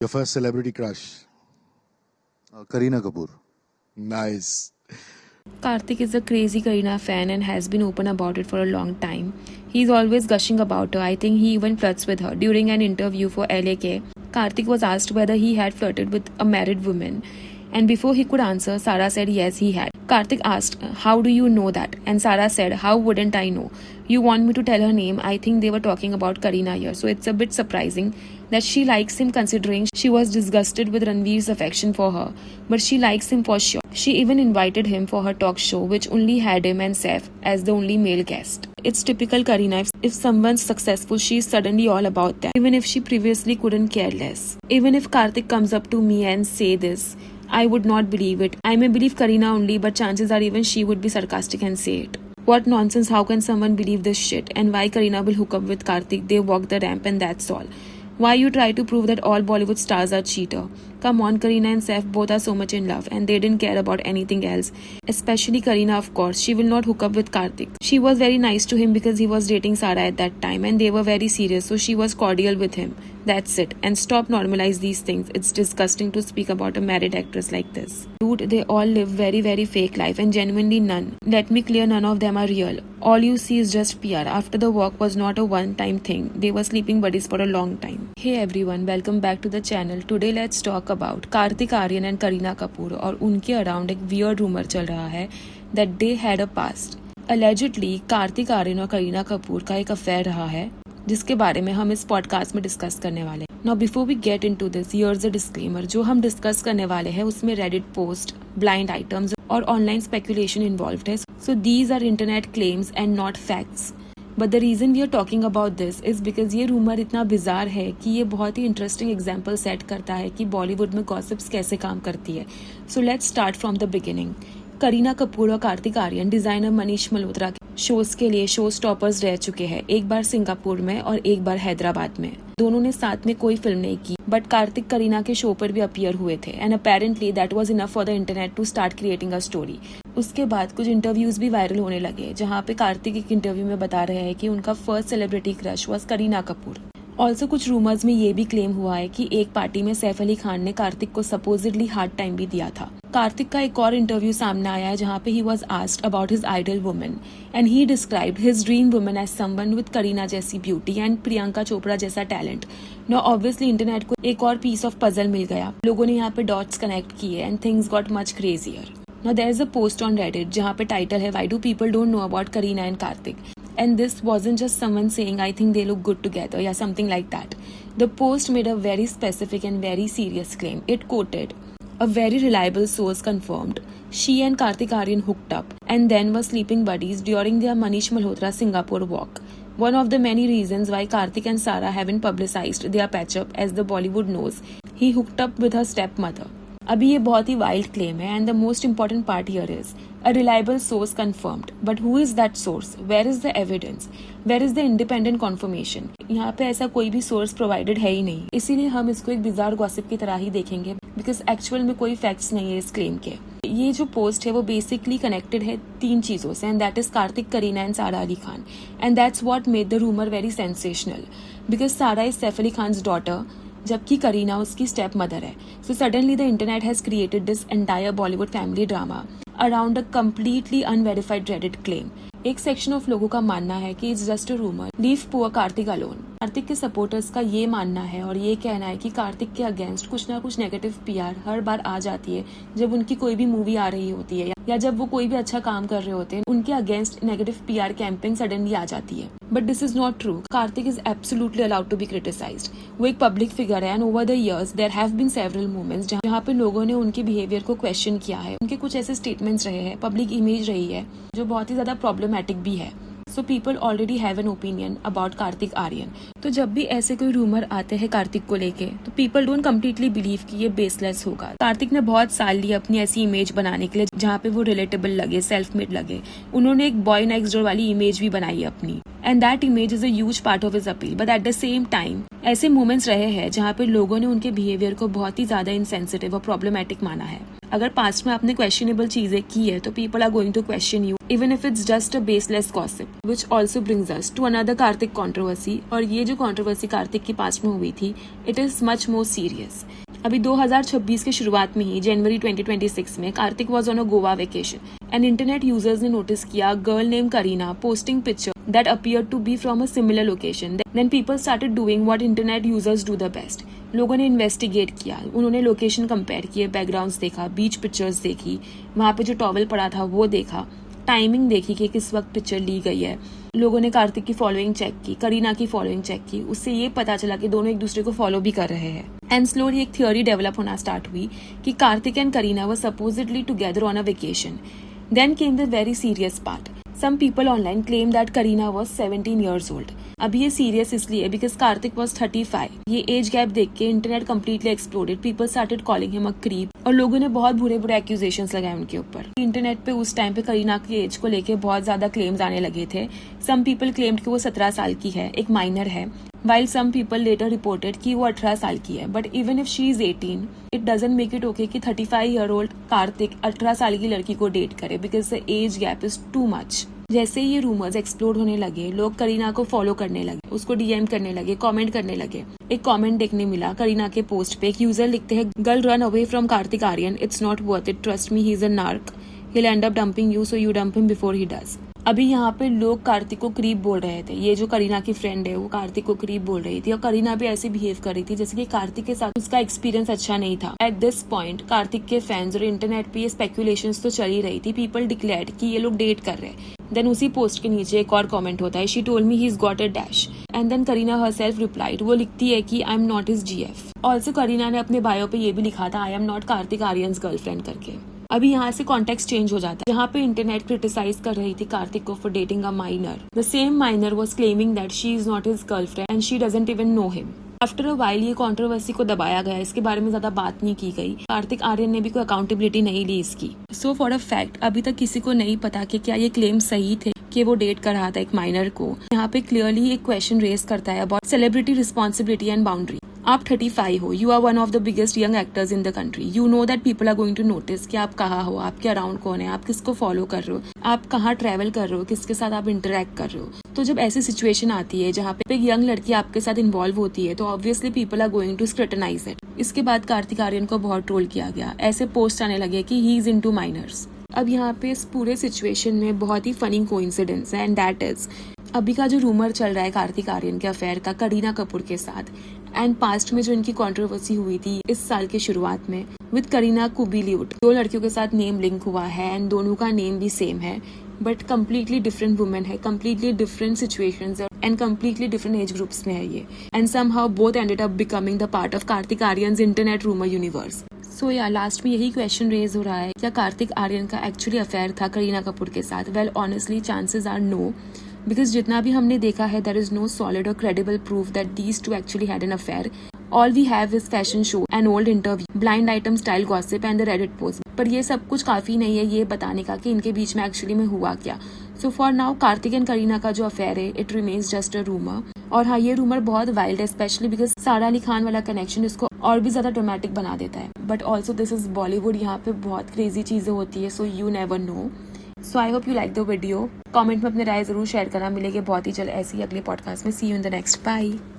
Your first celebrity crush? Kareena Kapoor. Nice. Karthik is a crazy Kareena fan and has been open about it for a long time. He's always gushing about her. I think he even flirts with her. During an interview for LAK, Karthik was asked whether he had flirted with a married woman. And before he could answer, Sarah said yes, he had. Karthik asked, "How do you know that?" And Sarah said, "How wouldn't I know? You want me to tell her name?" I think they were talking about Kareena here, so it's a bit surprising that she likes him considering she was disgusted with Ranveer's affection for her. But she likes him for sure. She even invited him for her talk show, which only had him and Saif as the only male guest. It's typical Kareena. If someone's successful, she's suddenly all about that, even if she previously couldn't care less. Even if Karthik comes up to me and say this, I would not believe it. I may believe Kareena only, but chances are even she would be sarcastic and say it. What nonsense, how can someone believe this shit? And why Kareena will hook up with Karthik? They walk the ramp and that's all. Why you try to prove that all Bollywood stars are cheater? Come on, Kareena and Saif both are so much in love and they didn't care about anything else. Especially Kareena, of course. She will not hook up with Karthik. She was very nice to him because he was dating Sarah at that time and they were very serious, so she was cordial with him. That's it. And stop normalize these things. It's disgusting to speak about a married actress like this. Dude, they all live very fake life and genuinely none. Let me clear, none of them are real. All you see is just PR. After the walk was not a one-time thing. They were sleeping buddies for a long time. Hey everyone, welcome back to the channel. Today let's talk about Karthik Aaryan and Kareena Kapoor और उनके around एक weird rumor चल रहा है that they had a past. Allegedly, Kartik Aaryan और करीना कपूर का एक affair रहा है जिसके बारे में हम इस पॉडकास्ट में डिस्कस करने वाले हैं. Now before we get into this, here's a disclaimer. जो हम डिस्कस करने वाले हैं उसमें रेडिट पोस्ट, ब्लाइंड आइटम्स और ऑनलाइन स्पेकुलेशन इन्वॉल्व्ड है. So these are internet claims and not facts. But the reason we are talking about this is because ये rumour इतना बिजार है कि ये बहुत ही इंटरेस्टिंग एग्जाम्पल सेट करता है कि बॉलीवुड में गॉसिप्स कैसे काम करती है. So let's start from the beginning. Kareena Kapoor और कार्तिक आर्यन डिजाइनर मनीष मल्होत्रा के शोज के लिए शो स्टॉपर्स रह चुके हैं, एक बार सिंगापुर में और एक बार हैदराबाद में. दोनों ने साथ में कोई फिल्म नहीं की, बट कार्तिक करीना के शो पर भी अपीयर हुए थे and apparently that was enough for the internet to start creating a story. उसके बाद कुछ इंटरव्यूज भी वायरल होने लगे जहाँ पे कार्तिक एक इंटरव्यू में बता रहे हैं कि उनका first celebrity crush was Kareena Kapoor. Also कुछ रूमर्स में ये भी क्लेम हुआ है कि एक पार्टी में सैफ अली खान ने कार्तिक को सपोजिडली हार्ड टाइम भी दिया था. कार्तिक का एक और इंटरव्यू सामने आया है जहाँ पे he was asked about his ideal woman and he described his dream woman as someone with Kareena जैसी ब्यूटी एंड प्रियंका चोपड़ा जैसा टैलेंट. नाउ ऑब्वियसली इंटरनेट को एक और पीस ऑफ पजल मिल गया. लोगों ने यहाँ पे डॉट्स कनेक्ट किए and things got much crazier. Now there is a post on Reddit जहाँ पे टाइटल है Why do people don't know about Kareena and Karthik? And this wasn't just someone saying I think they look good together या something like that. The post made a very specific and very serious claim. It quoted, "A very reliable source confirmed she and Karthik Aaryan hooked up and then were sleeping buddies during their Manish Malhotra Singapore walk. One of the many reasons why Karthik and Sarah haven't publicized their patch-up, as the Bollywood knows, he hooked up with her stepmother." अभी ये बहुत ही wild claim है and the most important part here is a reliable source confirmed. But who is that source? Where is the evidence? Where is the independent confirmation? यहाँ पे ऐसा कोई भी सोर्स प्रोवाइडेड है ही नहीं, इसीलिए हम इसको एक बिजार गॉसिप की तरह ही देखेंगे बिकॉज एक्चुअल में कोई फैक्ट्स नहीं है इस क्लेम के. ये जो पोस्ट है वो बेसिकली कनेक्टेड है 3 चीजों से and that is Kartik, Kareena and Sara Ali Khan. And that's what made the rumour very sensational because Sara is Saif Ali Khan's daughter जबकि करीना उसकी स्टेप मदर है. So suddenly the internet has created this entire Bollywood family drama around a completely unverified Reddit claim. एक section of लोगों का मानना है कि it's just a rumour, leave poor Kartik alone. Kartik के सपोर्टर्स का ये मानना है और ये कहना है कि कार्तिक के अगेंस्ट कुछ ना कुछ नेगेटिव पीआर हर बार आ जाती है जब उनकी कोई भी मूवी आ रही होती है या जब वो कोई भी अच्छा काम कर रहे होते हैं, उनके against negative PR campaign suddenly आ जाती है. But this is not true. Kartik is absolutely allowed to be criticised. वो एक पब्लिक फिगर है and over the years there have been several moments जहाँ पे लोगों ने उनके बिहेवियर को क्वेश्चन किया है. उनके कुछ ऐसे स्टेटमेंट्स रहे हैं, पब्लिक इमेज रही है जो बहुत ही ज्यादा प्रॉब्लमैटिक भी है. So people already have an opinion about Kartik Aaryan. तो जब भी ऐसे कोई रूमर आते हैं कार्तिक को लेके तो पीपल डोंट कम्प्लीटली बिलीव कि ये बेसलेस होगा. कार्तिक ने बहुत साल लिए अपनी ऐसी इमेज बनाने के लिए जहाँ पे वो रिलेटेबल लगे, सेल्फ मेड लगे. उन्होंने एक बॉय नेक्स्ट डोर वाली इमेज भी बनाई अपनी and that image is a huge part of his appeal. But at the same time ऐसे मोमेंट्स रहे हैं जहाँ पे लोगों ने उनके बिहेवियर को बहुत ही ज्यादा इनसेंसिटिव और प्रॉब्लमैटिक माना है. अगर पास्ट में आपने क्वेश्चनेबल चीजें की है तो people are going to question you even if it's just a baseless gossip, which also brings us to another Kartik controversy. और ये जो कंट्रोवर्सी कार्तिक की पास्ट में हुई थी, it is much more serious. अभी 2026 के शुरुआत में ही जनवरी 2026 में Kartik was on a Goa vacation and internet users ने नोटिस किया girl name Kareena posting picture that appear to be from a similar location. Then people started doing what internet users do the best. लोगों ने इन्वेस्टिगेट किया, उन्होंने location compare किए, backgrounds देखा, बीच pictures देखी, वहां पे जो टॉवल पड़ा था वो देखा, टाइमिंग देखी कि किस वक्त पिक्चर ली गई है। लोगों ने कार्तिक की फॉलोइंग चेक की, करीना की फॉलोइंग चेक की, उससे ये पता चला कि दोनों एक दूसरे को फॉलो भी कर रहे हैं। एंड स्लोली एक थियोरी डेवलप होना स्टार्ट हुई कि Kartik and Kareena were supposedly together on a vacation. Then came the very serious part. Some people online claim that Kareena was 17 years old. अभी ये सीरियस इसलिए बिकॉज कार्तिक वॉज 35। ये एज गैप देख के internet completely exploded, people started calling him a creep और लोगों ने बहुत बुरे बुरे एक्यूजेशंस लगाए उनके ऊपर। इंटरनेट पे उस टाइम पे करीना की एज को लेके बहुत ज्यादा क्लेम्स आने लगे थे। सम पीपल क्लेम्ड कि वो 17 साल की है, एक माइनर है, while some people later reported कि वो 18 साल की है। But even if she is 18, it doesn't make it okay कि 35-year-old कार्तिक 18 साल की लड़की को डेट करे because the age gap is too much. जैसे ये रूमर्स एक्सप्लोर होने लगे, लोग करीना को फॉलो करने लगे, उसको डीएम करने लगे, कमेंट करने लगे। एक कमेंट देखने मिला करीना के पोस्ट पे, एक यूजर लिखते हैं, girl run away from Kartik Aaryan, it's not worth it, trust me he is a narc, he will end up dumping you, so you dump him before he does. अभी यहाँ पे लोग कार्तिक को क्रीप बोल रहे थे। ये जो करीना की फ्रेंड है वो कार्तिक को क्रीप बोल रही थी और करीना भी ऐसे बिहेव कर रही थी जैसे कि कार्तिक के साथ उसका एक्सपीरियंस अच्छा नहीं था। एट दिस पॉइंट कार्तिक के फैंस और इंटरनेट पे ये स्पेकुलेशंस तो चल ही रही थी। पीपल डिक्लेयर्ड कि ये लोग डेट कर रहे हैं। देन उसी पोस्ट के नीचे एक और कमेंट होता है, she told me he is got a dash, and then Kareena herself replied, वो लिखती है कि I am not his GF. Also Kareena ने अपने बायो पे ये भी लिखा था, I am not Kartik Aaryan's girlfriend करके। अभी यहाँ से कॉन्टेक्स्ट चेंज हो जाता है। यहाँ पे इंटरनेट क्रिटिसाइज कर रही थी कार्तिक को for dating a minor. The same minor was claiming that she is not his girlfriend and she doesn't even know him. After a while ये कंट्रोवर्सी को दबाया गया, इसके बारे में ज्यादा बात नहीं की गई। कार्तिक आर्यन ने भी कोई अकाउंटेबिलिटी नहीं ली इसकी। सो फॉर अ फैक्ट अभी तक किसी को नहीं पता कि क्या ये क्लेम सही थे कि वो डेट कर रहा था एक माइनर को। यहाँ पे क्लियरली एक क्वेश्चन रेज करता है about celebrity responsibility and boundary. आप 35 हो, you are one of the biggest young actors in the country, you know that people are going to notice कि आप कहाँ हो, आपके अराउंड कौन है, आप किसको फॉलो कर रहे हो, आप कहाँ ट्रैवल कर रहे हो, किसके साथ आप इंटरेक्ट कर रहे हो। तो जब ऐसी सिचुएशन आती है जहाँ पे एक यंग लड़की आपके साथ इन्वॉल्व होती है तो obviously people are going to scrutinise it. इसके बाद कार्तिक आर्यन को बहुत ट्रोल किया गया, ऐसे पोस्ट आने लगे कि ही इज इनटू माइनर्स। अब यहाँ पे इस पूरे सिचुएशन में बहुत ही फनी कोइंसिडेंस है एंड दैट इज अभी का जो रूमर चल रहा है कार्तिक आर्यन के अफेयर का करीना कपूर के साथ, एंड पास्ट में जो इनकी कंट्रोवर्सी हुई थी इस साल के शुरुआत में विद करीना कुबिलिउड। दो लड़कियों के साथ नेम लिंक हुआ है एंड दोनों का नेम भी सेम है, बट कम्प्लीटली डिफरेंट वुमेन है, completely different situations and completely different age groups में है ये। And somehow both ended up becoming the part of Kartik Aaryan's internet rumour universe. So yeah last में यही क्वेश्चन रेज हो रहा है, क्या कार्तिक आर्यन का एक्चुअली अफेयर था करीना कपूर के साथ? Well honestly chances are no, because जितना भी हमने देखा है देयर इज नो सॉलिड और credible proof that these two actually had an affair. All we have is fashion show, an old interview, blind item style gossip and the Reddit post. पर ये सब कुछ काफी नहीं है ये बताने का कि इनके बीच में एक्चुअली में हुआ क्या। So for now Kartik and Kareena का जो अफेयर है it remains just a rumour. और हाँ, ये रूमर बहुत वाइल्ड है, स्पेशली बिकॉज सारा अली खान वाला कनेक्शन इसको और भी ज्यादा ड्रामेटिक बना देता है। But also this is Bollywood, यहाँ पे बहुत क्रेजी चीजें होती है, so you never know. So I hope you like the video. Comment में अपने राय जरूर शेयर करना। मिलेंगे बहुत ही जल्द ऐसी अगले पॉडकास्ट में। See you in the next, bye.